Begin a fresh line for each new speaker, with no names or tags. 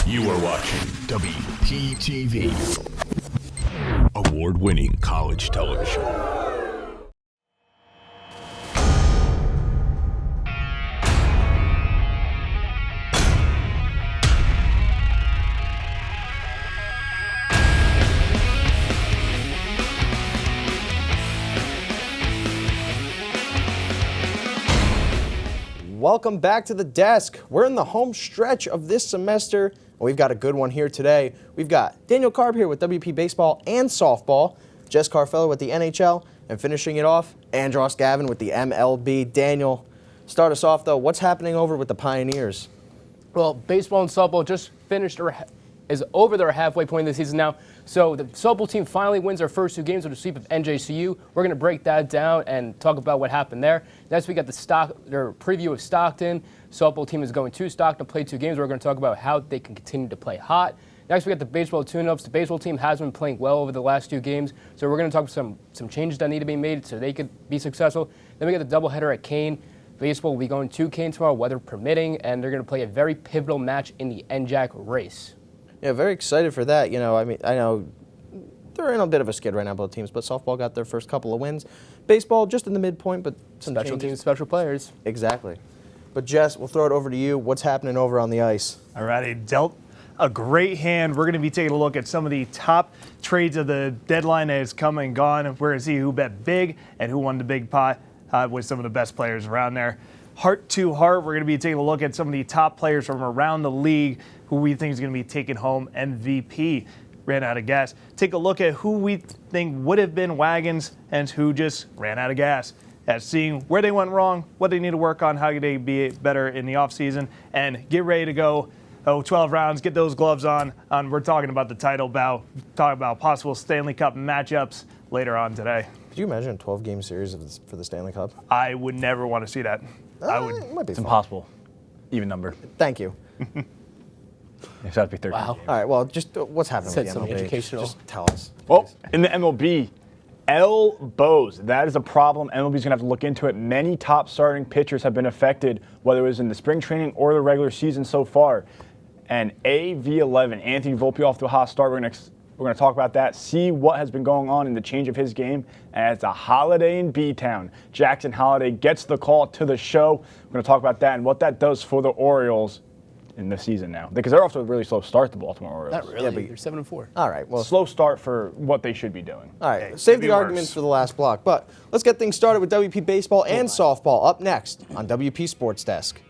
You are watching WPTV, award-winning college television.
Welcome back to the desk. We're in the home stretch of this semester. We've got a good one here today. We've got Daniel Karp here with WP Baseball and Softball, Jess Carfello with the NHL, and finishing it off, Gavin with the MLB. Daniel, start us off though. What's happening over with the Pioneers?
Well, baseball and softball just finished or is over their halfway point in the season now. So the softball team finally wins their first two games with a sweep of NJCU. We're going to break that down and talk about what happened there. Next, we got their preview of Stockton. Softball team is going to Stockton to play two games. We're going to talk about how they can continue to play hot. Next, we got the baseball tune-ups. The baseball team has been playing well over the last two games, so we're going to talk some changes that need to be made so they could be successful. Then we got the doubleheader at Kane. Baseball will be going to Kane tomorrow, weather permitting, and they're going to play a very pivotal match in the NJAC race.
Yeah, very excited for that. I know they're in a bit of a skid right now, both teams, but softball got their first couple of wins. Baseball just in the midpoint, but some
special
changes.
teams, special players.
Exactly. But Jess, we'll throw it over to you. What's happening over on the ice?
All right, dealt a great hand. We're going to be taking a look at some of the top trades of the deadline that has come and gone. We're going to see who bet big and who won the big pot with some of the best players around there. Heart to heart, we're going to be taking a look at some of the top players from around the league who we think is going to be taking home MVP. Ran out of gas. Take a look at who we think would have been wagons and who just ran out of gas. At seeing where they went wrong, what they need to work on, how can they be better in the offseason, and get ready to go. 12 rounds, get those gloves on. We're talking about the title bout, talking about possible Stanley Cup matchups later on today.
Could you imagine a 12-game series for the Stanley Cup?
I would never want to see that.
It might be
It's
fun.
impossible. Even number.
Thank you.
It's got to be 13.
Wow.
All right, well, just what's happening
Said
with the
something
MLB?
educational.
Just tell us.
Well, in the MLB, elbows. That is a problem. MLB's going to have to look into it. Many top starting pitchers have been affected, whether it was in the spring training or the regular season so far. And AV11, Anthony Volpe off to a hot start. We're going to talk about that, see what has been going on in the change of his game. And it's a holiday in B-Town. Jackson Holiday gets the call to the show. We're going to talk about that and what that does for the Orioles in the season now. Because they're off to a really slow start, the Baltimore Orioles.
Not really. They're 7-4.
All right, well,
Slow start for what they should be doing.
all right.
Hey,
Save
could
the
be
arguments
worse.
for the last block. But let's get things started with WP Baseball and Softball up next on WP Sports Desk.